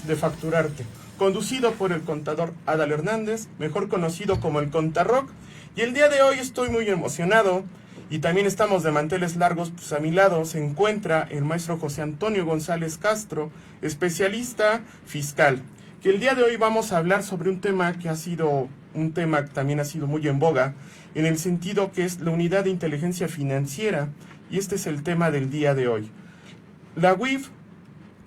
de Facturarte, conducido por el contador Adal Hernández, mejor conocido como el Contarrock. Y el día de hoy estoy muy emocionado y también estamos de manteles largos, pues a mi lado se encuentra el maestro José Antonio González Castro, especialista fiscal, que el día de hoy vamos a hablar sobre un tema que también ha sido muy en boga, en el sentido que es la unidad de inteligencia financiera, y este es el tema del día de hoy. La UIF,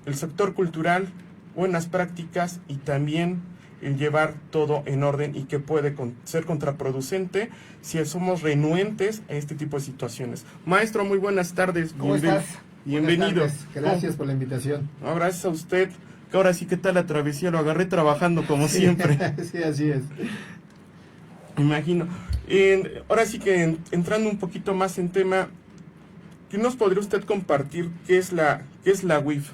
el sector cultural, buenas prácticas y también el llevar todo en orden y que puede ser contraproducente si somos renuentes a este tipo de situaciones. Maestro, muy buenas tardes. ¿Cómo estás? Bienvenido. Gracias por la invitación. No, gracias a usted. Que ahora sí, ¿qué tal la travesía? Lo agarré trabajando como siempre. Sí, así es. Imagino. Ahora sí que entrando un poquito más en tema, ¿qué nos podría usted compartir qué es la UIF?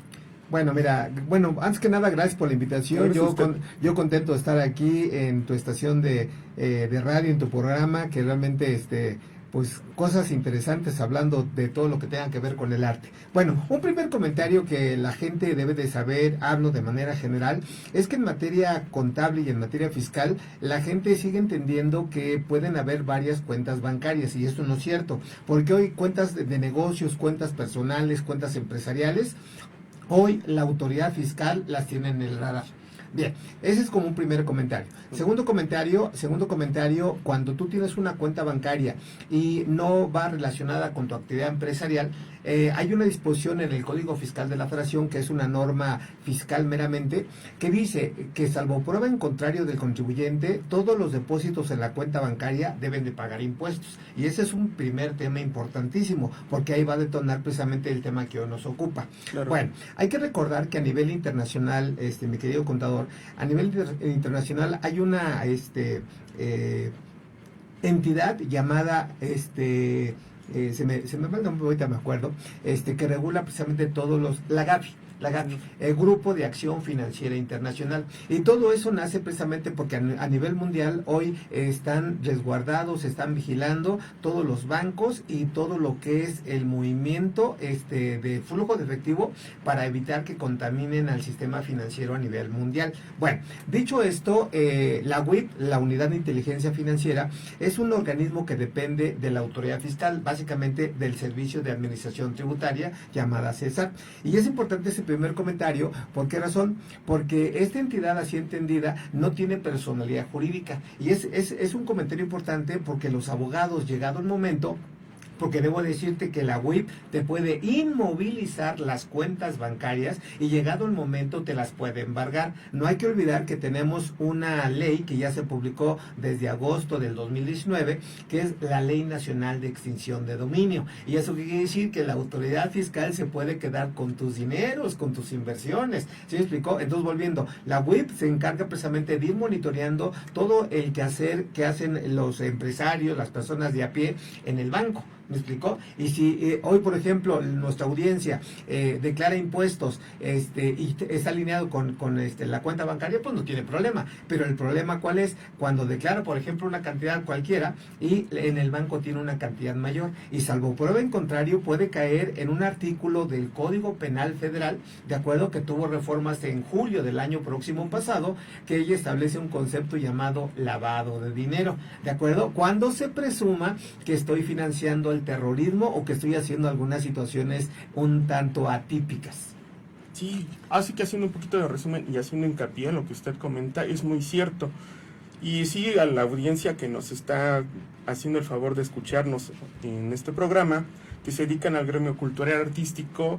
Bueno, mira, antes que nada, gracias por la invitación. Yo contento de estar aquí en tu estación de radio, en tu programa, que realmente, pues, cosas interesantes hablando de todo lo que tenga que ver con el arte. Bueno, un primer comentario que la gente debe de saber, hablo de manera general, es que en materia contable y en materia fiscal, la gente sigue entendiendo que pueden haber varias cuentas bancarias, y esto no es cierto, porque hoy cuentas de negocios, cuentas personales, cuentas empresariales, hoy la autoridad fiscal las tiene en el radar. Bien, ese es como un primer comentario. Segundo comentario, cuando tú tienes una cuenta bancaria y no va relacionada con tu actividad empresarial, hay una disposición en el Código Fiscal de la Federación, que es una norma fiscal meramente, que dice que salvo prueba en contrario del contribuyente, todos los depósitos en la cuenta bancaria deben de pagar impuestos. Y ese es un primer tema importantísimo, porque ahí va a detonar precisamente el tema que hoy nos ocupa. Claro. Bueno, hay que recordar que a nivel internacional, mi querido contador, a nivel internacional hay una entidad llamada se me va el nombre, ahorita me acuerdo, que regula precisamente la GAFI, el Grupo de Acción Financiera Internacional, y todo eso nace precisamente porque a nivel mundial hoy están resguardados, están vigilando todos los bancos y todo lo que es el movimiento de flujo de efectivo para evitar que contaminen al sistema financiero a nivel mundial. Bueno, dicho esto, la UIF, la Unidad de Inteligencia Financiera, es un organismo que depende de la autoridad fiscal, básicamente del Servicio de Administración Tributaria, llamada CESAR, y es importante ese primer comentario. ¿Por qué razón? Porque esta entidad, así entendida, no tiene personalidad jurídica, y es un comentario importante porque los abogados, llegado el momento, porque debo decirte que la UIF te puede inmovilizar las cuentas bancarias y llegado el momento te las puede embargar. No hay que olvidar que tenemos una ley que ya se publicó desde agosto del 2019, que es la Ley Nacional de Extinción de Dominio. Y eso quiere decir que la autoridad fiscal se puede quedar con tus dineros, con tus inversiones. ¿Sí me explicó? Entonces, volviendo, la UIF se encarga precisamente de ir monitoreando todo el quehacer que hacen los empresarios, las personas de a pie en el banco. ¿Me explicó? Y si hoy, por ejemplo, nuestra audiencia declara impuestos y está alineado con la cuenta bancaria, pues no tiene problema. Pero el problema, ¿cuál es? Cuando declara, por ejemplo, una cantidad cualquiera y en el banco tiene una cantidad mayor. Y salvo prueba en contrario, puede caer en un artículo del Código Penal Federal, de acuerdo, que tuvo reformas en julio del año próximo pasado, que ella establece un concepto llamado lavado de dinero. ¿De acuerdo? Cuando se presuma que estoy financiando el terrorismo o que estoy haciendo algunas situaciones un tanto atípicas. Sí, así que haciendo un poquito de resumen y haciendo hincapié en lo que usted comenta, es muy cierto. Y sí, a la audiencia que nos está haciendo el favor de escucharnos en este programa, que se dedican al gremio cultural y artístico,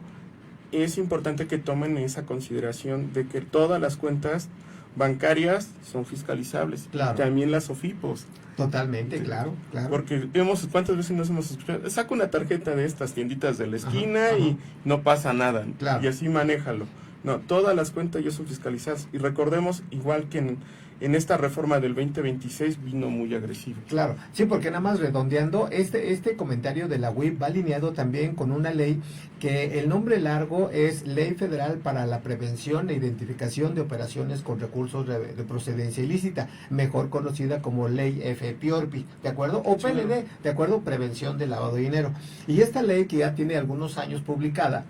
es importante que tomen esa consideración de que todas las cuentas bancarias son fiscalizables. Claro. También las OFIPOS. Totalmente, sí. Claro. Porque ¿cuántas veces nos hemos escuchado? Saca una tarjeta de estas tienditas de la esquina y no pasa nada. Claro. Y así manéjalo. No, todas las cuentas ya son fiscalizadas. Y recordemos, igual que en esta reforma del 2026 vino muy agresivo. Claro, sí, porque nada más redondeando, este comentario de la UIF va alineado también con una ley que el nombre largo es Ley Federal para la Prevención e Identificación de Operaciones con Recursos de Procedencia Ilícita, mejor conocida como Ley FPIORPI, ¿de acuerdo? O PLD, ¿de acuerdo? Prevención del lavado de dinero. Y esta ley, que ya tiene algunos años publicada,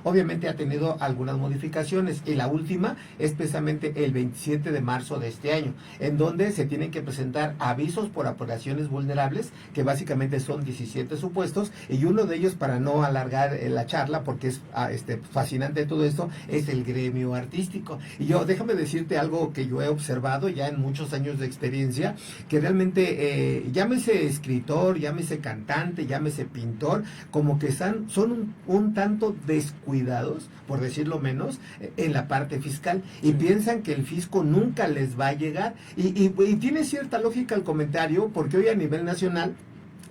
obviamente ha tenido algunas modificaciones y la última es precisamente el 27 de marzo de este año, en donde se tienen que presentar avisos por operaciones vulnerables, que básicamente son 17 supuestos, y uno de ellos, para no alargar la charla, porque es fascinante todo esto, es el gremio artístico. Y yo, déjame decirte algo que yo he observado ya en muchos años de experiencia, que realmente, llámese escritor, llámese cantante, llámese pintor, como que son un tanto descuidados, por decirlo menos, en la parte fiscal, y piensan que el fisco nunca les va a llegar, y tiene cierta lógica el comentario, porque hoy a nivel nacional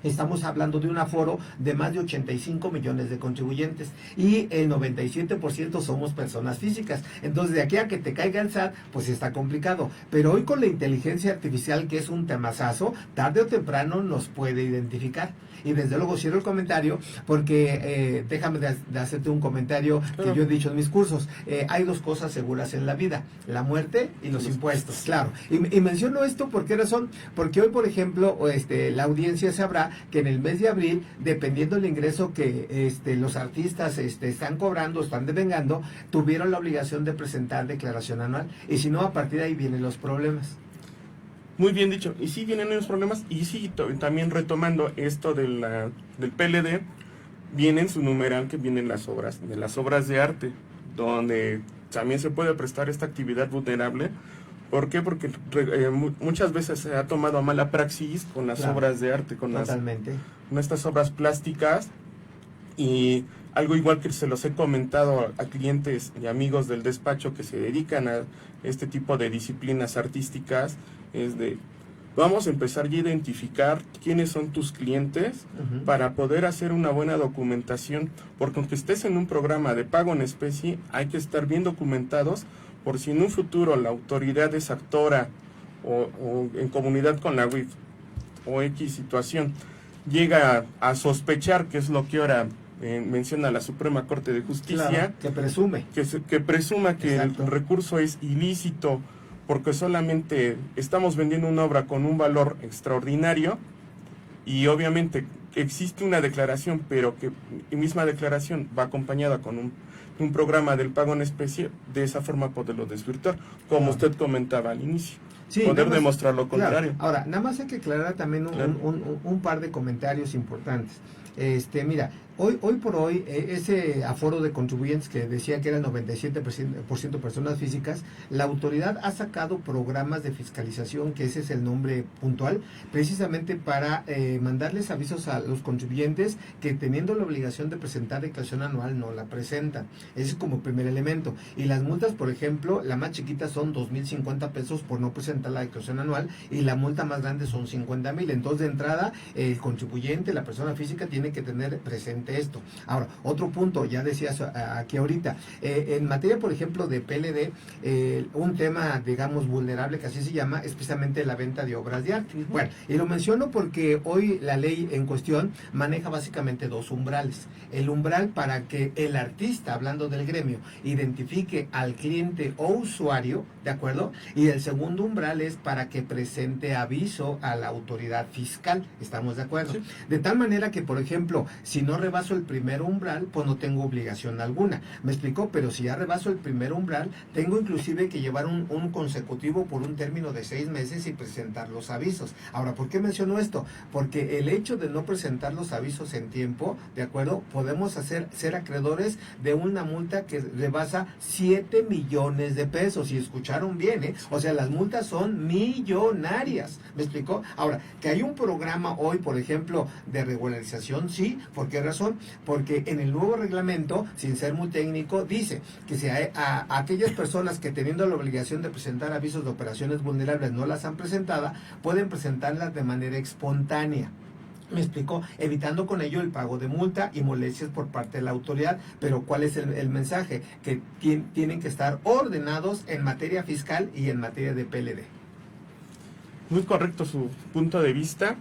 estamos hablando de un aforo de más de 85 millones de contribuyentes y el 97% somos personas físicas. Entonces, de aquí a que te caiga el SAT, pues está complicado. Pero hoy con la inteligencia artificial, que es un temazazo, tarde o temprano nos puede identificar. Y desde luego cierro el comentario porque déjame de hacerte un comentario que yo he dicho en mis cursos. Hay dos cosas seguras en la vida: la muerte y los impuestos. Claro. Y menciono esto ¿por qué razón? Porque hoy, por ejemplo, la audiencia sabrá que en el mes de abril, dependiendo del ingreso que los artistas están cobrando, están devengando, tuvieron la obligación de presentar declaración anual. Y si no, a partir de ahí vienen los problemas. Muy bien dicho. Y sí vienen los problemas. Y sí, también retomando esto del PLD, viene en su numeral que vienen las obras de arte, donde también se puede prestar esta actividad vulnerable. ¿Por qué? Porque muchas veces se ha tomado a mala praxis con las obras de arte, con estas obras plásticas, y algo igual que se los he comentado a clientes y amigos del despacho que se dedican a este tipo de disciplinas artísticas, es de, vamos a empezar ya a identificar quiénes son tus clientes para poder hacer una buena documentación, porque aunque estés en un programa de pago en especie, hay que estar bien documentados, por si en un futuro la autoridad es actora o en comunidad con la UIF o X situación llega a sospechar, que es lo que ahora menciona la Suprema Corte de Justicia, claro, que presume que presuma que Exacto. el recurso es ilícito porque solamente estamos vendiendo una obra con un valor extraordinario, y obviamente existe una declaración, pero que la misma declaración va acompañada con un programa del pago en especie, de esa forma poderlo desvirtuar, como usted comentaba al inicio. Sí, poder demostrar lo contrario. Claro. Ahora, nada más hay que aclarar también un par de comentarios importantes. Mira, hoy por hoy, ese aforo de contribuyentes que decía que era el 97% personas físicas, la autoridad ha sacado programas de fiscalización, que ese es el nombre puntual, precisamente para mandarles avisos a los contribuyentes que, teniendo la obligación de presentar declaración anual, no la presentan. Ese es como primer elemento. Y las multas, por ejemplo, la más chiquita son 2,050 pesos por no presentar la declaración anual, y la multa más grande son 50,000. Entonces, de entrada, el contribuyente, la persona física, tiene que tener presente esto. Ahora, otro punto, ya decías aquí ahorita, en materia, por ejemplo, de PLD, un tema, digamos, vulnerable, que así se llama, es precisamente la venta de obras de arte. Bueno, y lo menciono porque hoy la ley en cuestión maneja básicamente dos umbrales. El umbral para que el artista, hablando del gremio, identifique al cliente o usuario, ¿de acuerdo? Y el segundo umbral es para que presente aviso a la autoridad fiscal. ¿Estamos de acuerdo? Sí. De tal manera que, por ejemplo, si no rebaso el primer umbral, pues no tengo obligación alguna. ¿Me explicó? Pero si ya rebaso el primer umbral, tengo inclusive que llevar un consecutivo por un término de 6 meses y presentar los avisos. Ahora, ¿por qué menciono esto? Porque el hecho de no presentar los avisos en tiempo, ¿de acuerdo? Podemos ser acreedores de una multa que rebasa 7 millones de pesos. Y escucharon bien, ¿eh? O sea, las multas son millonarias. ¿Me explicó? Ahora, que hay un programa hoy, por ejemplo, de regularización, sí. ¿Por qué razón? Porque en el nuevo reglamento, sin ser muy técnico, dice que si a aquellas personas que, teniendo la obligación de presentar avisos de operaciones vulnerables, no las han presentado, pueden presentarlas de manera espontánea. Me explicó, evitando con ello el pago de multa y molestias por parte de la autoridad. Pero ¿cuál es el mensaje? Que tienen que estar ordenados en materia fiscal y en materia de PLD. Muy correcto su punto de vista.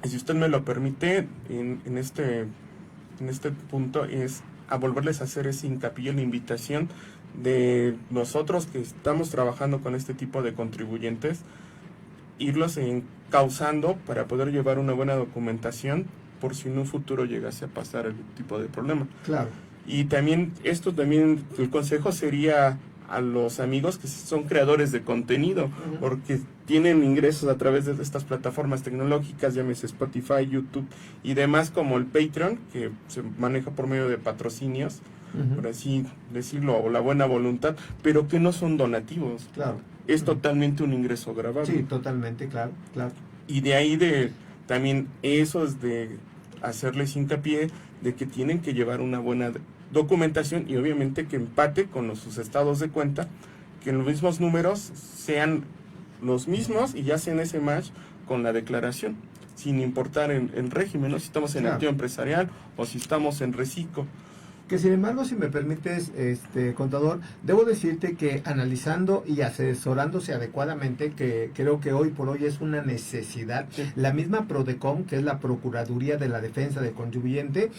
Y si usted me lo permite, en este punto es a volverles a hacer ese hincapié, la invitación de nosotros que estamos trabajando con este tipo de contribuyentes, irlos encauzando para poder llevar una buena documentación por si en un futuro llegase a pasar el tipo de problema. Claro. Y también, el consejo sería a los amigos que son creadores de contenido, porque tienen ingresos a través de estas plataformas tecnológicas, llámese Spotify, YouTube y demás, como el Patreon, que se maneja por medio de patrocinios, por así decirlo, o la buena voluntad, pero que no son donativos. Claro. Es totalmente un ingreso grabable. Sí, totalmente, claro. Y de ahí también eso es de hacerles hincapié de que tienen que llevar una buena documentación y obviamente que empate con sus estados de cuenta, que los mismos números sean los mismos y ya sean ese match con la declaración, sin importar el régimen, ¿no? Si estamos en activo empresarial o si estamos en reciclo. Que sin embargo, si me permites, contador, debo decirte que analizando y asesorándose adecuadamente, que creo que hoy por hoy es una necesidad, la misma PRODECON, que es la Procuraduría de la Defensa del Contribuyente,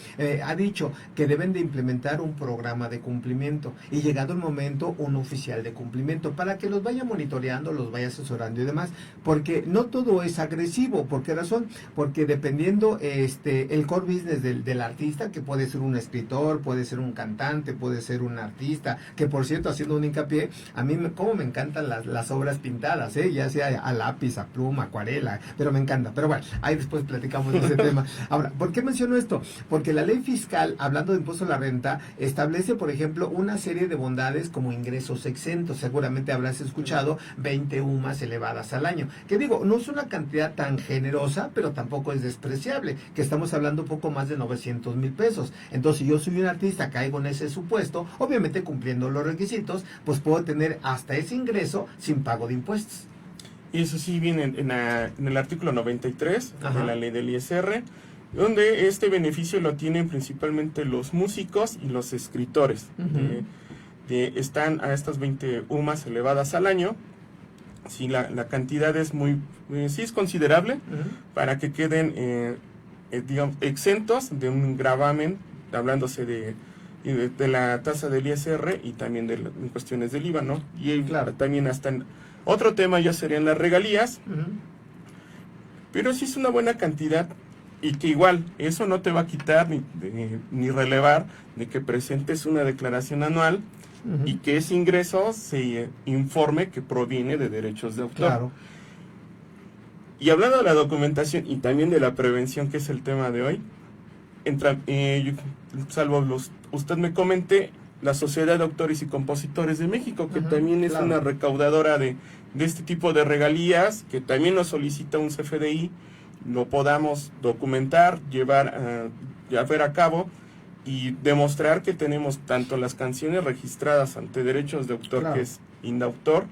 ha dicho que deben de implementar un programa de cumplimiento y llegado el momento un oficial de cumplimiento para que los vaya monitoreando, los vaya asesorando y demás, porque no todo es agresivo. ¿Por qué razón? Porque dependiendo el core business del artista, que puede ser un escritor, puede ser un cantante, puede ser un artista, que por cierto, haciendo un hincapié, a mí como me encantan las obras pintadas, ya sea a lápiz, a pluma, acuarela, pero me encanta. Pero bueno, ahí después platicamos de ese tema. Ahora, ¿por qué menciono esto? Porque la ley fiscal, hablando de impuesto a la renta, establece, por ejemplo, una serie de bondades como ingresos exentos. Seguramente habrás escuchado 20 UMAS elevadas al año, que digo, no es una cantidad tan generosa, pero tampoco es despreciable, que estamos hablando un poco más de 900,000 pesos. Entonces, si yo soy un artista, caigo en ese supuesto, obviamente cumpliendo los requisitos, pues puedo tener hasta ese ingreso sin pago de impuestos. Y eso sí viene en el artículo 93 de la ley del ISR, donde este beneficio lo tienen principalmente los músicos y los escritores. Están a estas 20 UMAS elevadas al año. Sí, la cantidad es sí es considerable para que queden digamos, exentos de un gravamen, hablándose de la tasa del ISR y también en cuestiones del IVA, ¿no? Y claro, también hasta otro tema ya serían las regalías, pero sí es una buena cantidad y que igual eso no te va a quitar ni relevar de que presentes una declaración anual y que ese ingreso se informe que proviene de derechos de autor. Claro. Y hablando de la documentación y también de la prevención, que es el tema de hoy, usted me comente la Sociedad de Autores y Compositores de México, que también es una recaudadora de este tipo de regalías, que también nos solicita un CFDI, lo podamos documentar, llevar a cabo y demostrar que tenemos tanto las canciones registradas ante derechos de autor, que es Indautor,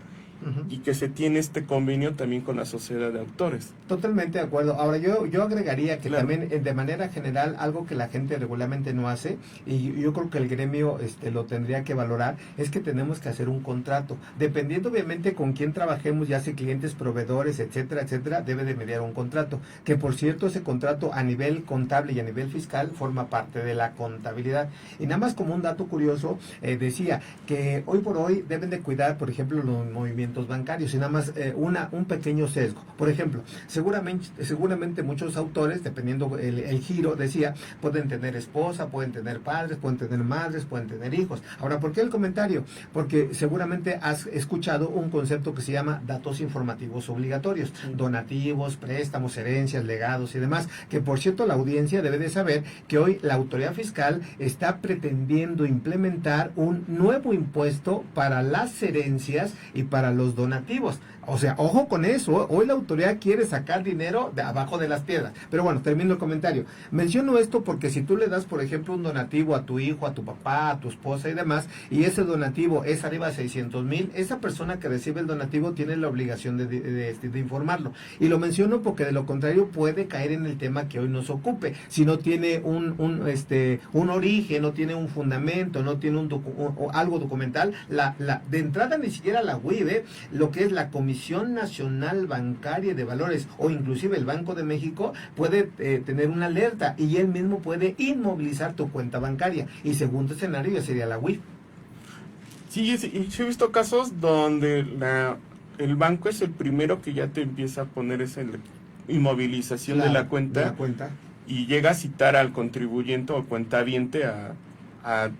y que se tiene este convenio también con la Sociedad de Autores. Totalmente de acuerdo. Ahora yo agregaría que también de manera general algo que la gente regularmente no hace, y yo creo que el gremio lo tendría que valorar, es que tenemos que hacer un contrato. Dependiendo obviamente con quién trabajemos, ya sea clientes, proveedores, etcétera, debe de mediar un contrato. Que por cierto, ese contrato a nivel contable y a nivel fiscal forma parte de la contabilidad. Y nada más como un dato curioso, decía que hoy por hoy deben de cuidar, por ejemplo, los movimientos bancarios, y nada más un pequeño sesgo. Por ejemplo, seguramente muchos autores, dependiendo el giro, decía, pueden tener esposa, pueden tener padres, pueden tener madres, pueden tener hijos. Ahora, ¿por qué el comentario? Porque seguramente has escuchado un concepto que se llama datos informativos obligatorios, donativos, préstamos, herencias, legados y demás, que por cierto la audiencia debe de saber que hoy la autoridad fiscal está pretendiendo implementar un nuevo impuesto para las herencias y para los donativos. O sea, ojo con eso, hoy la autoridad quiere sacar dinero de abajo de las piedras. Pero bueno, termino el comentario. Menciono esto porque si tú le das, por ejemplo, un donativo a tu hijo, a tu papá, a tu esposa y demás, y ese donativo es arriba de 600,000, esa persona que recibe el donativo tiene la obligación de informarlo. Y lo menciono porque de lo contrario puede caer en el tema que hoy nos ocupe. Si no tiene un origen, no tiene un fundamento, no tiene algo documental, de entrada ni siquiera la UIB, lo que es la Comisión Nacional Bancaria de Valores o inclusive el Banco de México puede tener una alerta y él mismo puede inmovilizar tu cuenta bancaria, y segundo escenario ya sería la UIF. Sí, he visto casos donde el banco es el primero que ya te empieza a poner esa inmovilización de la cuenta, y llega a citar al contribuyente o cuentaviente a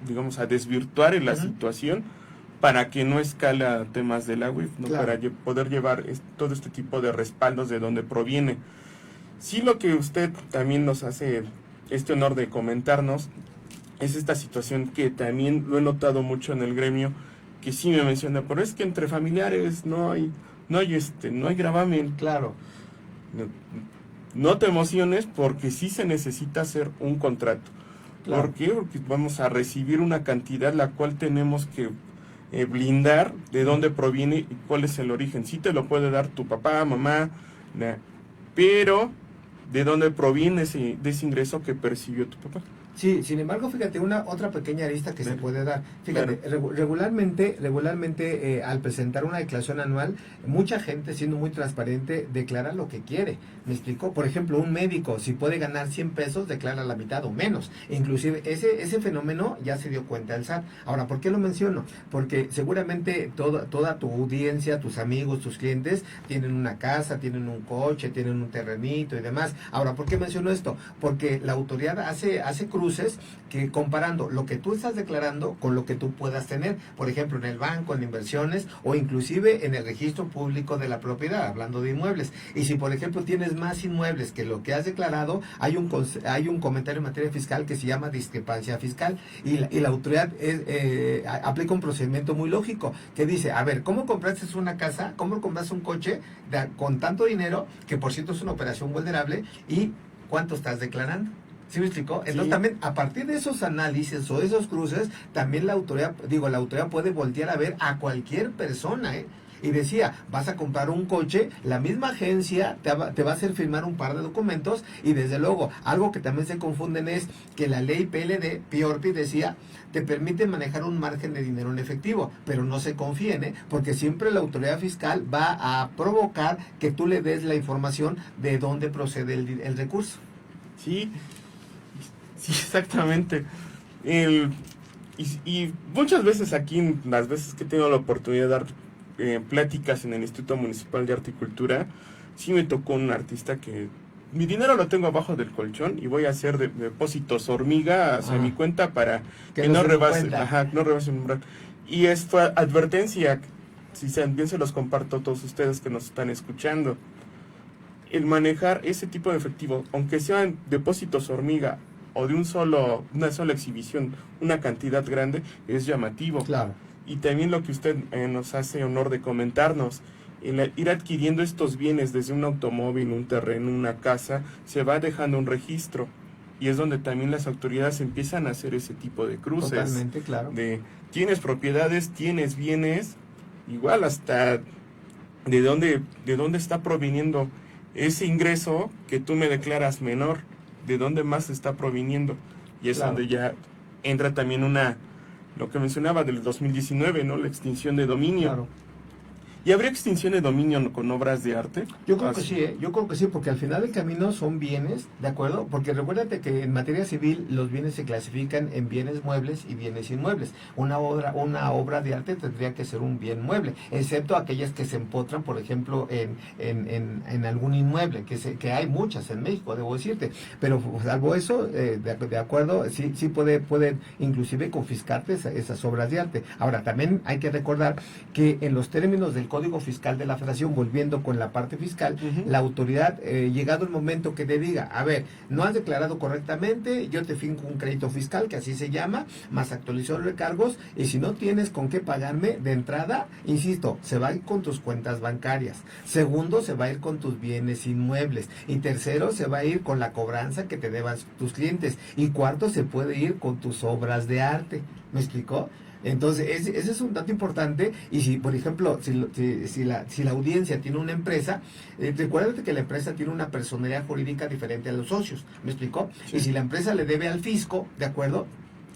digamos, a desvirtuar en la Ujú. situación para que no escale a temas de la UIF, ¿no? Claro. Para poder llevar todo este tipo de respaldos de dónde proviene. Sí, lo que usted también nos hace este honor de comentarnos es esta situación que también lo he notado mucho en el gremio, que sí me menciona, pero es que entre familiares no hay gravamen. Claro. No, no te emociones, porque sí se necesita hacer un contrato. Claro. ¿Por qué? Porque vamos a recibir una cantidad la cual tenemos que blindar de dónde proviene y cuál es el origen. Sí te lo puede dar tu papá, mamá, pero de dónde proviene de ese ingreso que percibió tu papá. Sí, sin embargo, fíjate, otra pequeña arista que se puede dar. Fíjate, regularmente al presentar una declaración anual, mucha gente, siendo muy transparente, declara lo que quiere. ¿Me explico? Por ejemplo, un médico, si puede ganar 100 pesos, declara la mitad o menos. Inclusive, ese fenómeno ya se dio cuenta el SAT. Ahora, ¿por qué lo menciono? Porque seguramente toda tu audiencia, tus amigos, tus clientes, tienen una casa, tienen un coche, tienen un terrenito y demás. Ahora, ¿por qué menciono esto? Porque la autoridad hace cruces que comparando lo que tú estás declarando con lo que tú puedas tener, por ejemplo en el banco, en inversiones o inclusive en el registro público de la propiedad, hablando de inmuebles. Y si por ejemplo tienes más inmuebles que lo que has declarado, hay un comentario en materia fiscal que se llama discrepancia fiscal y la autoridad aplica un procedimiento muy lógico que dice, a ver, ¿cómo compraste una casa? ¿Cómo compraste un coche con tanto dinero, que por cierto es una operación vulnerable, y cuánto estás declarando? ¿Sí me explicó? Entonces también a partir de esos análisis o esos cruces, también la autoridad puede voltear a ver a cualquier persona, y decía, vas a comprar un coche, la misma agencia te va a hacer firmar un par de documentos, y desde luego, algo que también se confunden es que la ley PIORPI decía, te permite manejar un margen de dinero en efectivo, pero no se confíen, porque siempre la autoridad fiscal va a provocar que tú le des la información de dónde procede el recurso. Sí, exactamente. Y muchas veces aquí, las veces que tengo la oportunidad de dar pláticas en el Instituto Municipal de Arte y Cultura, sí me tocó un artista que mi dinero lo tengo abajo del colchón y voy a hacer depósitos hormiga hacia mi cuenta para que no rebase el umbral. Y fue advertencia, si bien se los comparto a todos ustedes que nos están escuchando. El manejar ese tipo de efectivo, aunque sean depósitos hormiga o de una sola exhibición, una cantidad grande, es llamativo. Claro. Y también lo que usted nos hace honor de comentarnos, el ir adquiriendo estos bienes desde un automóvil, un terreno, una casa, se va dejando un registro. Y es donde también las autoridades empiezan a hacer ese tipo de cruces. Totalmente, claro. De tienes propiedades, tienes bienes, igual hasta de dónde está proviniendo ese ingreso que tú me declaras menor, de dónde más está proviniendo. Y es donde ya entra también lo que mencionaba del 2019, ¿no? La extinción de dominio. Claro. ¿Y habría extinción de dominio con obras de arte? Yo creo que sí, porque al final del camino son bienes, ¿de acuerdo? Porque recuérdate que en materia civil los bienes se clasifican en bienes muebles y bienes inmuebles. Una obra de arte tendría que ser un bien mueble, excepto aquellas que se empotran, por ejemplo, en algún inmueble, que hay muchas en México, debo decirte. Pero salvo eso, de acuerdo, sí pueden inclusive confiscarte esas obras de arte. Ahora, también hay que recordar que en los términos del Código Fiscal de la Federación, volviendo con la parte fiscal, la autoridad, llegado el momento que te diga, a ver, no has declarado correctamente, yo te finco un crédito fiscal, que así se llama, más actualizó los recargos, y si no tienes con qué pagarme, de entrada, insisto, se va a ir con tus cuentas bancarias. Segundo, se va a ir con tus bienes inmuebles. Y tercero, se va a ir con la cobranza que te deban tus clientes. Y cuarto, se puede ir con tus obras de arte. ¿Me explicó? Entonces, ese es un dato importante. Y si, por ejemplo, si la audiencia tiene una empresa, recuérdate que la empresa tiene una personalidad jurídica diferente a los socios, ¿me explicó? Sí. Y si la empresa le debe al fisco, ¿de acuerdo?,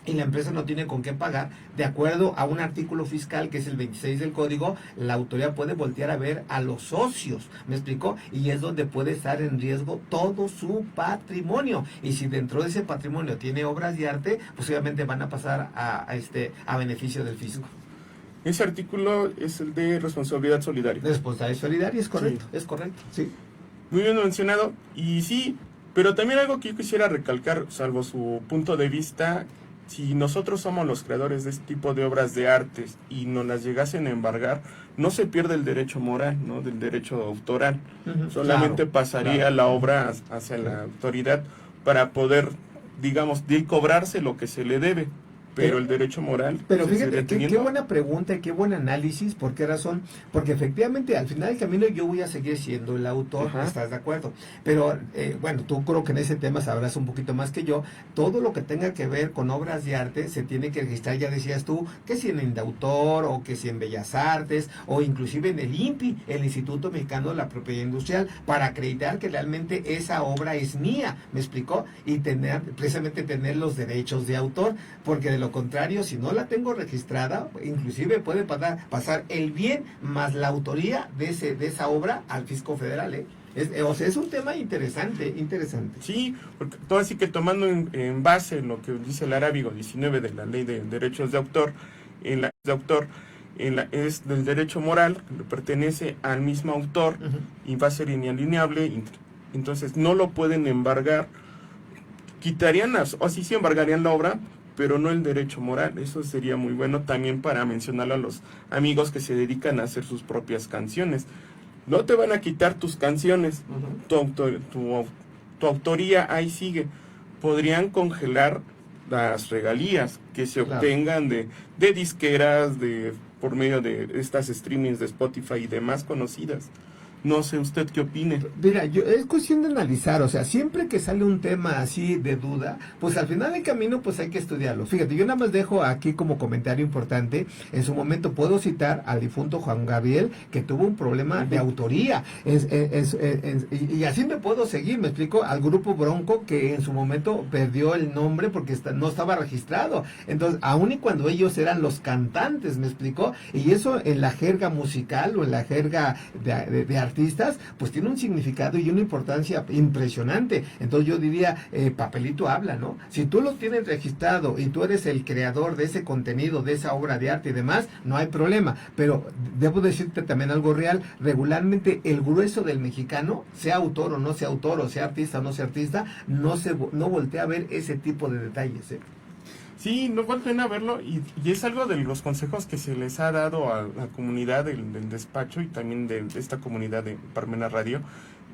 y la empresa no tiene con qué pagar, de acuerdo a un artículo fiscal que es el 26 del código, la autoridad puede voltear a ver a los socios, ¿me explicó? Y es donde puede estar en riesgo todo su patrimonio. Y si dentro de ese patrimonio tiene obras de arte, pues obviamente van a pasar a beneficio del fisco. Ese artículo es el de responsabilidad solidaria. Responsabilidad solidaria, es correcto, sí. Es correcto, sí. Muy bien mencionado, y sí, pero también algo que yo quisiera recalcar, salvo su punto de vista, si nosotros somos los creadores de este tipo de obras de artes y nos las llegasen a embargar, no se pierde el derecho moral, ¿no? Del derecho autoral. Solamente pasaría la obra hacia la autoridad para poder, digamos, de cobrarse lo que se le debe. Pero el derecho moral... Pero fíjate, qué buena pregunta y qué buen análisis. ¿Por qué razón? Porque efectivamente al final del camino yo voy a seguir siendo el autor, ¿estás de acuerdo? Pero bueno, tú creo que en ese tema sabrás un poquito más que yo. Todo lo que tenga que ver con obras de arte se tiene que registrar, ya decías tú, que si en Indautor o que si en Bellas Artes o inclusive en el INPI, el Instituto Mexicano de la Propiedad Industrial, para acreditar que realmente esa obra es mía, ¿me explicó? Y precisamente tener los derechos de autor, porque de lo contrario, si no la tengo registrada, inclusive puede pasar el bien más la autoría de esa obra al fisco federal, ¿eh? O sea, es un tema interesante. Sí, porque todo así que tomando en base lo que dice el arábigo 19 de la Ley de Derechos de Autor, es del derecho moral, que le pertenece al mismo autor y va a ser inalienable, entonces no lo pueden embargar, quitarían, o así sí embargarían la obra, pero no el derecho moral. Eso sería muy bueno también para mencionarlo a los amigos que se dedican a hacer sus propias canciones. No te van a quitar tus canciones, tu autoría ahí sigue. Podrían congelar las regalías que se obtengan de disqueras, por medio de estas streamings de Spotify y demás conocidas. No sé usted qué opine. Mira, es cuestión de analizar, o sea, siempre que sale un tema así de duda, pues al final del camino pues hay que estudiarlo. Fíjate, yo nada más dejo aquí como comentario importante, en su momento puedo citar al difunto Juan Gabriel, que tuvo un problema de autoría, y así me puedo seguir, me explico, al grupo Bronco, que en su momento perdió el nombre porque no estaba registrado, entonces, aun y cuando ellos eran los cantantes, me explicó, y eso en la jerga musical o en la jerga de artistas, pues tiene un significado y una importancia impresionante. Entonces yo diría, papelito habla, ¿no? Si tú lo tienes registrado y tú eres el creador de ese contenido, de esa obra de arte y demás, no hay problema. Pero debo decirte también algo real, regularmente el grueso del mexicano, sea autor o no sea autor, o sea artista o no sea artista, no voltea a ver ese tipo de detalles, ¿eh? Sí, no vale pena verlo y es algo de los consejos que se les ha dado a la comunidad del despacho y también de esta comunidad de Parmena Radio,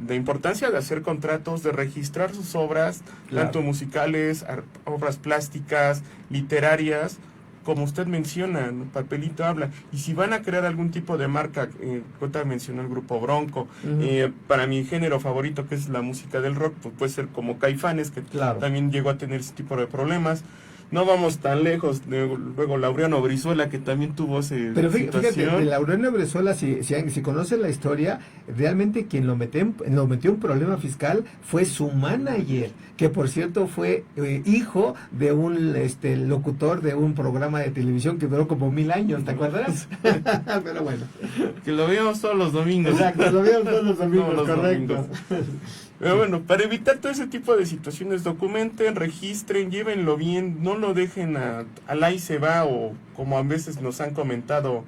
de importancia de hacer contratos, de registrar sus obras, tanto musicales, obras plásticas, literarias, como usted menciona, ¿no? Papelito habla. Y si van a crear algún tipo de marca, ahorita mencionó el grupo Bronco, para mi género favorito, que es la música del rock, pues puede ser como Caifanes, que también llegó a tener ese tipo de problemas. No vamos tan lejos, luego Laureano Brizuela, que también tuvo Pero fíjate, de Laureano Brizuela, si conocen la historia, realmente quien lo metió en un problema fiscal fue su manager, que por cierto fue hijo de un locutor de un programa de televisión que duró como 1000 años, ¿te acuerdas? Pero bueno. Que lo veíamos todos los domingos. Exacto, lo veíamos todos los domingos, correcto. Pero bueno, para evitar todo ese tipo de situaciones, documenten, registren, llévenlo bien, no lo dejen al ahí se va, o como a veces nos han comentado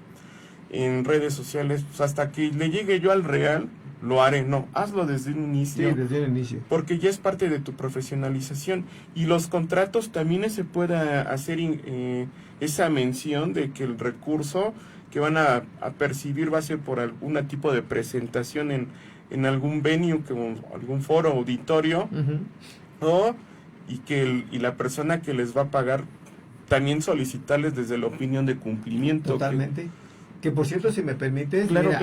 en redes sociales, pues hasta que le llegue yo al real, lo haré. No, hazlo desde un inicio. Sí, desde el inicio. Porque ya es parte de tu profesionalización. Y los contratos también se puede hacer esa mención de que el recurso que van a percibir va a ser por algún tipo de presentación en algún venue, como algún foro, auditorio, y la persona que les va a pagar también solicitarles desde la opinión de cumplimiento. Totalmente. Que por cierto, si me permites, mira,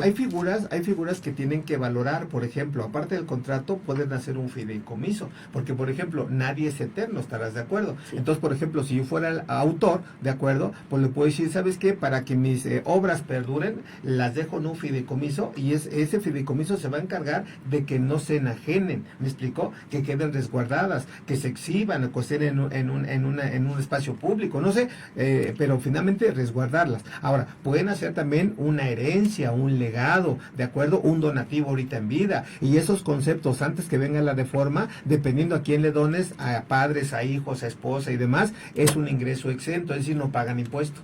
hay figuras que tienen que valorar. Por ejemplo, aparte del contrato, pueden hacer un fideicomiso, porque por ejemplo, nadie es eterno, estarás de acuerdo. Sí. Entonces, por ejemplo, si yo fuera el autor, de acuerdo, pues le puedo decir, ¿sabes qué? Para que mis obras perduren, las dejo en un fideicomiso, y ese fideicomiso se va a encargar de que no se enajenen, ¿me explicó? Que queden resguardadas, que se exhiban, que estén en un espacio público, no sé, pero finalmente resguardarlas. Ahora, pueden hacer también una herencia, un legado, ¿de acuerdo? Un donativo ahorita en vida. Y esos conceptos, antes que venga la reforma, dependiendo a quién le dones, a padres, a hijos, a esposa y demás, es un ingreso exento, es decir, no pagan impuesto.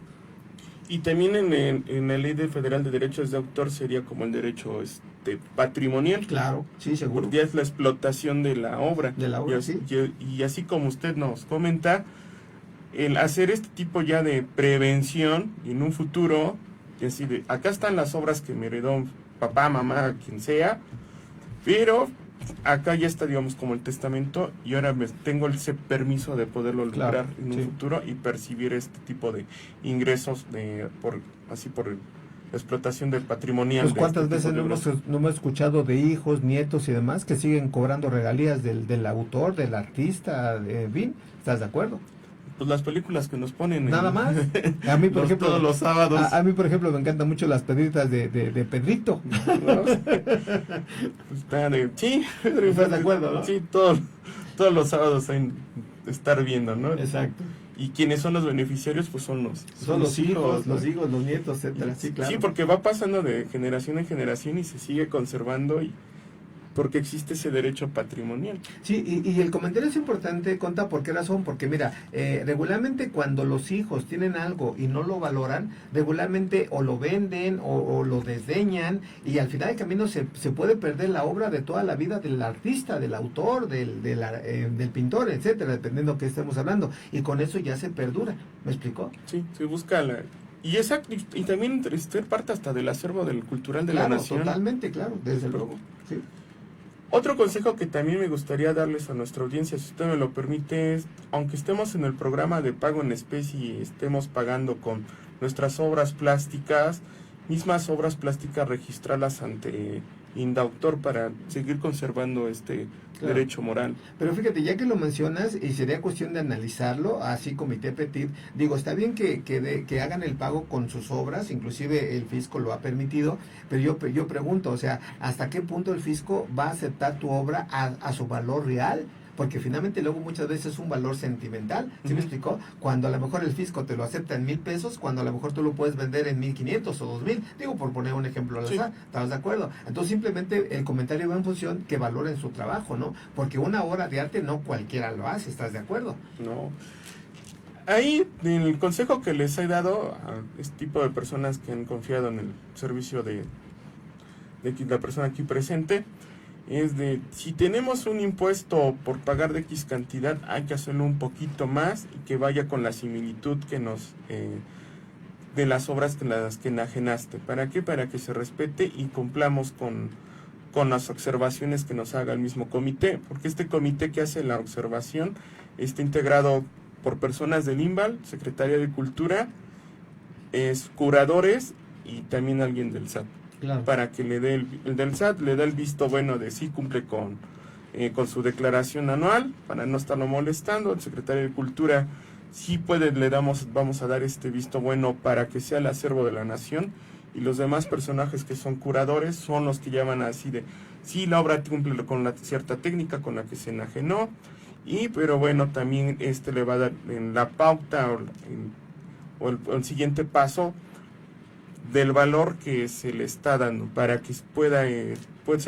Y también en la Ley Federal de Derechos de Autor sería como el derecho patrimonial. Claro, sí, seguro. Ya es la explotación de la obra. De la obra, sí. Y así como usted nos comenta, el hacer este tipo ya de prevención en un futuro, y así de, acá están las obras que me heredó papá, mamá, quien sea, pero acá ya está, digamos, como el testamento, y ahora tengo ese permiso de poderlo lograr en un futuro y percibir este tipo de ingresos por explotación de patrimonial. Pues cuántas veces no hemos escuchado de hijos, nietos y demás que siguen cobrando regalías del autor, del artista, en fin, ¿estás de acuerdo? Pues las películas que nos ponen nada más. A mí, por ejemplo, todos los sábados. A mí, por ejemplo, me encantan mucho las pedritas de Pedrito. Sí, ¿estás de acuerdo, no? Sí, todos los sábados hay estar viendo, ¿no? Exacto. Y quienes son los beneficiarios, pues son los hijos, ¿no? los hijos, los nietos, etcétera. Sí, claro. Sí, porque va pasando de generación en generación y se sigue conservando, y porque existe ese derecho patrimonial. Sí, y el comentario es importante, Conta, ¿por qué razón? Porque mira, regularmente cuando los hijos tienen algo y no lo valoran, regularmente o lo venden o lo desdeñan, y al final del camino se puede perder la obra de toda la vida del artista, del autor, del pintor, etcétera, dependiendo de qué estemos hablando, y con eso ya se perdura. ¿Me explicó? Sí, se busca y exacto, y también ser parte hasta del acervo del cultural de la nación. Totalmente, claro, desde luego. Sí. Otro consejo que también me gustaría darles a nuestra audiencia, si usted me lo permite, es, aunque estemos en el programa de pago en especie y estemos pagando con nuestras obras plásticas, mismas obras plásticas, registrarlas ante Indautor para seguir conservando derecho moral. Pero fíjate, ya que lo mencionas, y sería cuestión de analizarlo, así Comité Petit, digo, está bien que hagan el pago con sus obras, inclusive el fisco lo ha permitido, pero yo pregunto, o sea, ¿hasta qué punto el fisco va a aceptar tu obra a su valor real? Porque finalmente luego muchas veces es un valor sentimental, ¿sí me explicó? Cuando a lo mejor el fisco te lo acepta en 1,000 pesos, cuando a lo mejor tú lo puedes vender en 1,500 o 2,000, digo por poner un ejemplo al azar, ¿estás de acuerdo? Entonces simplemente el comentario va en función que valoren su trabajo, ¿no? Porque una obra de arte no cualquiera lo hace, ¿estás de acuerdo? No. Ahí, el consejo que les he dado a este tipo de personas que han confiado en el servicio de la persona aquí presente, es de, si tenemos un impuesto por pagar de X cantidad, hay que hacerlo un poquito más y que vaya con la similitud que nos de las obras que las que enajenaste. ¿Para qué? Para que se respete y cumplamos con las observaciones que nos haga el mismo comité, porque este comité que hace la observación está integrado por personas del INVAL, Secretaría de Cultura, curadores y también alguien del SAT. Claro. Para que le dé el del SAT le dé el visto bueno de sí cumple con su declaración anual, para no estarlo molestando. El secretario de Cultura sí puede, vamos a dar este visto bueno para que sea el acervo de la nación, y los demás personajes que son curadores son los que llaman así de, sí, la obra cumple con la cierta técnica con la que se enajenó, pero bueno, también le va a dar en la pauta o el siguiente paso del valor que se le está dando para que se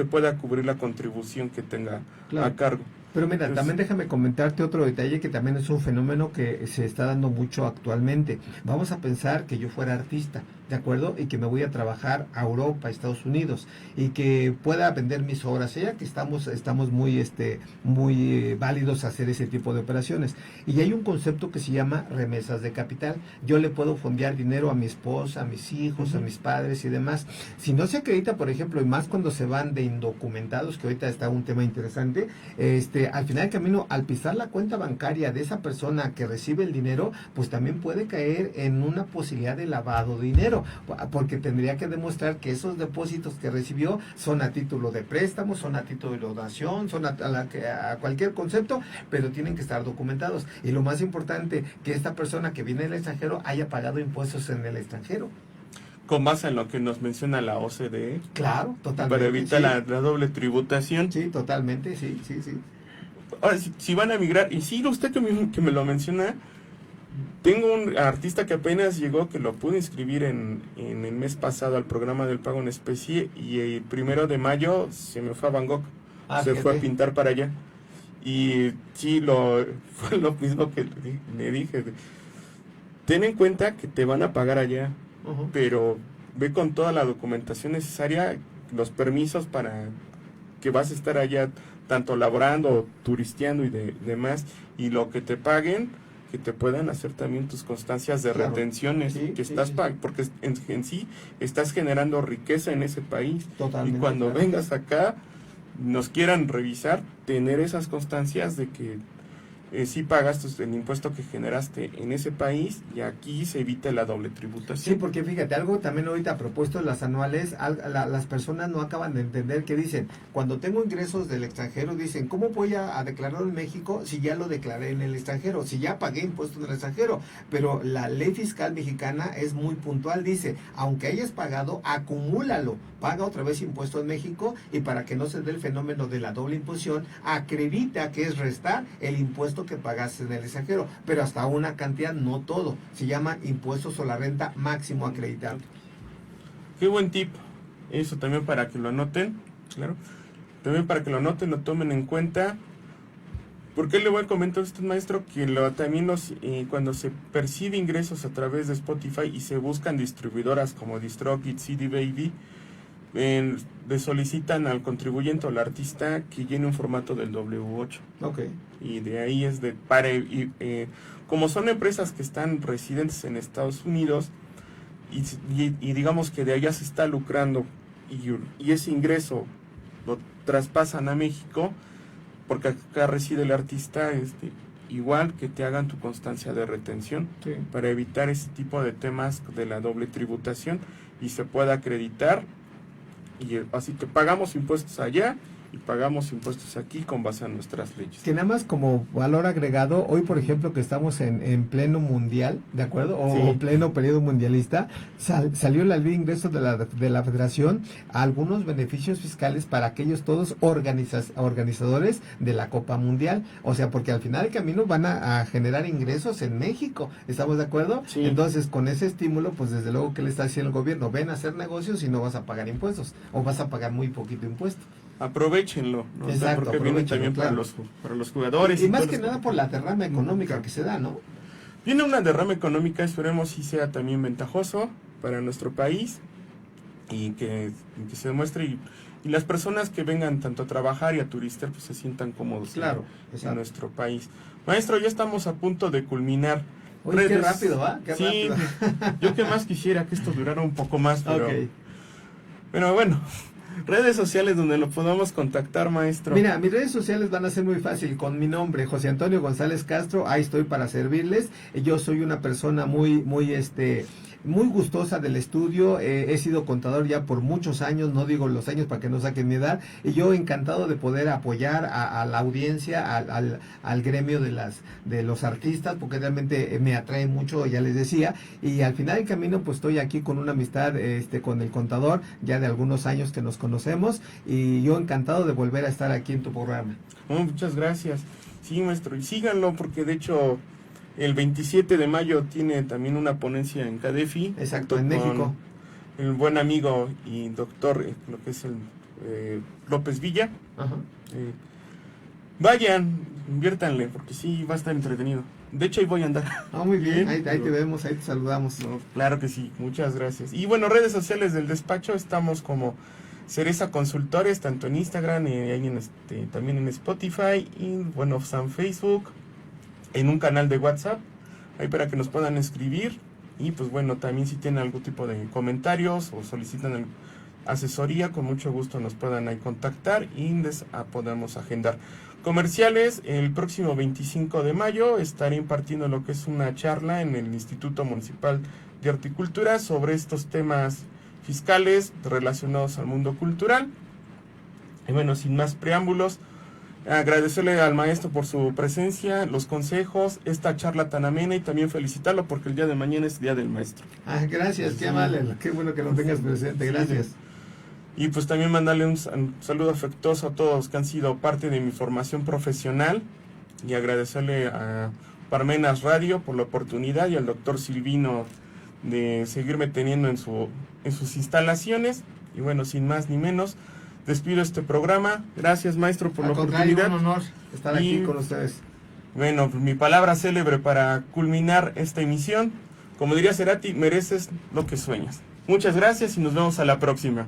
pueda cubrir la contribución que tenga a cargo. Pero mira, también déjame comentarte otro detalle que también es un fenómeno que se está dando mucho actualmente. Vamos a pensar que yo fuera artista, ¿de acuerdo? Y que me voy a trabajar a Europa, a Estados Unidos, y que pueda vender mis obras allá, que estamos muy válidos a hacer ese tipo de operaciones. Y hay un concepto que se llama remesas de capital. Yo le puedo fondear dinero a mi esposa, a mis hijos, a mis padres y demás. Si no se acredita, por ejemplo, y más cuando se van de indocumentados, que ahorita está un tema interesante, al final del camino, al pisar la cuenta bancaria de esa persona que recibe el dinero, pues también puede caer en una posibilidad de lavado de dinero, porque tendría que demostrar que esos depósitos que recibió son a título de préstamo, son a título de donación, son a cualquier concepto, pero tienen que estar documentados. Y lo más importante, que esta persona que viene del extranjero haya pagado impuestos en el extranjero. Con base en lo que nos menciona la OCDE. Claro, totalmente. Para evitar la doble tributación. Sí, totalmente, sí. Ahora, si van a migrar, y sí, usted que me lo menciona, tengo un artista que apenas llegó, que lo pude inscribir en el mes pasado al programa del pago en especie, y el 1 de mayo se me fue a Bangkok, se fue a pintar para allá. Y sí, fue lo mismo que le dije, ten en cuenta que te van a pagar allá, pero ve con toda la documentación necesaria, los permisos para que vas a estar allá tanto laborando, turisteando y demás, y lo que te paguen, que te puedan hacer también tus constancias de Claro. retenciones Sí, que sí, estás sí, sí. porque en sí estás generando riqueza en ese país. Totalmente, Y cuando claro. vengas acá, nos quieran revisar, tener esas constancias de que sí pagas el impuesto que generaste en ese país y aquí se evita la doble Sí, tributación. porque fíjate, algo también ahorita propuesto en las anuales, las personas no acaban de entender que dicen, cuando tengo ingresos del extranjero, dicen, ¿cómo voy a declararlo en México si ya lo declaré en el extranjero? Si ya pagué impuestos en el extranjero. Pero la ley fiscal mexicana es muy puntual, dice, aunque hayas pagado, acumúlalo, paga otra vez impuesto en México y para que no se dé el fenómeno de la doble imposición, acredita que es restar el impuesto que pagaste en el extranjero, pero hasta una cantidad, no todo. Se llama impuesto sobre la renta máximo acreditado. Qué buen tip. Eso también para que lo anoten, claro. También para que lo anoten, lo tomen en cuenta. Porque le voy a comentar a usted, maestro, que también cuando se percibe ingresos a través de Spotify y se buscan distribuidoras como DistroKid, CD Baby, le solicitan al contribuyente o al artista que llene un formato del W8. Ok. Y de ahí es como son empresas que están residentes en Estados Unidos y digamos que de allá se está lucrando y ese ingreso lo traspasan a México, porque acá reside el artista, igual que te hagan tu constancia de retención Sí. para evitar ese tipo de temas de la doble tributación y se pueda acreditar. Y así que pagamos impuestos allá y pagamos impuestos aquí con base a nuestras leyes. Que nada más como valor agregado, hoy por ejemplo que estamos en pleno mundial, ¿de acuerdo? O, Sí. o pleno periodo mundialista, salió la ley de ingresos de la federación algunos beneficios fiscales para aquellos todos organizadores de la Copa Mundial. O sea, porque al final del camino van a generar ingresos en México, ¿estamos de acuerdo? Sí. Entonces con ese estímulo, pues desde luego que le está haciendo el gobierno, ven a hacer negocios y no vas a pagar impuestos, o vas a pagar muy poquito impuesto. Aprovechenlo, ¿no? Exacto, Porque viene aprovechenlo, también claro. para los jugadores. Y más todos que los- nada por la derrama económica que se da, ¿no? Viene una derrama económica, esperemos si sea también ventajoso para nuestro país y que se demuestre y las personas que vengan tanto a trabajar y a turistear pues se sientan cómodos Claro, en exacto. nuestro país. Maestro, ya estamos a punto de culminar. Oye, qué rápido, ¿va? Qué Sí, rápido. yo que más quisiera que esto durara un poco más, pero Ok. bueno, redes sociales donde lo podamos contactar, maestro. Mira, mis redes sociales van a ser muy fácil. Con mi nombre, José Antonio González Castro, ahí estoy para servirles. Yo soy una persona muy gustosa del estudio. He sido contador ya por muchos años, no digo los años para que no saquen mi edad. Y yo encantado de poder apoyar a la audiencia, al gremio de los artistas, porque realmente me atrae mucho, ya les decía. Y al final del camino, pues estoy aquí con una amistad con el contador, ya de algunos años que nos conocemos. Y yo encantado de volver a estar aquí en tu programa. Oh, muchas gracias. Sí, maestro, y síganlo porque de hecho el 27 de mayo tiene también una ponencia en CADEFI. Exacto, junto en con México. El buen amigo y doctor, lo que es el López Villa. Ajá. Vayan, inviértanle, porque sí va a estar entretenido. De hecho, ahí voy a andar. Ah, muy bien, Bien. ahí te vemos, ahí te saludamos. No, claro que sí, muchas gracias. Y bueno, redes sociales del despacho, estamos como Cereza Consultores, tanto en Instagram y ahí también en Spotify y bueno, en Facebook, en un canal de WhatsApp, ahí para que nos puedan escribir. Y pues bueno, también si tienen algún tipo de comentarios o solicitan asesoría, con mucho gusto nos puedan ahí contactar y les podemos agendar. Comerciales, el próximo 25 de mayo estaré impartiendo lo que es una charla en el Instituto Municipal de Arte y Cultura sobre estos temas fiscales relacionados al mundo cultural. Y bueno, sin más preámbulos, agradecerle al maestro por su presencia, los consejos, esta charla tan amena y también felicitarlo porque el día de mañana es Día del Maestro. Ah, gracias, qué amable, qué bueno que lo tengas presente, Sí. gracias. Y pues también mandarle un saludo afectuoso a todos que han sido parte de mi formación profesional y agradecerle a Parmenas Radio por la oportunidad y al doctor Silvino de seguirme teniendo en sus instalaciones. Y bueno, sin más ni menos, despido este programa. Gracias, maestro, por Al la contrario, oportunidad. un honor estar aquí Y- con ustedes. Bueno, mi palabra célebre para culminar esta emisión. Como diría Cerati, mereces lo que sueñas. Muchas gracias y nos vemos a la próxima.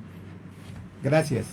Gracias.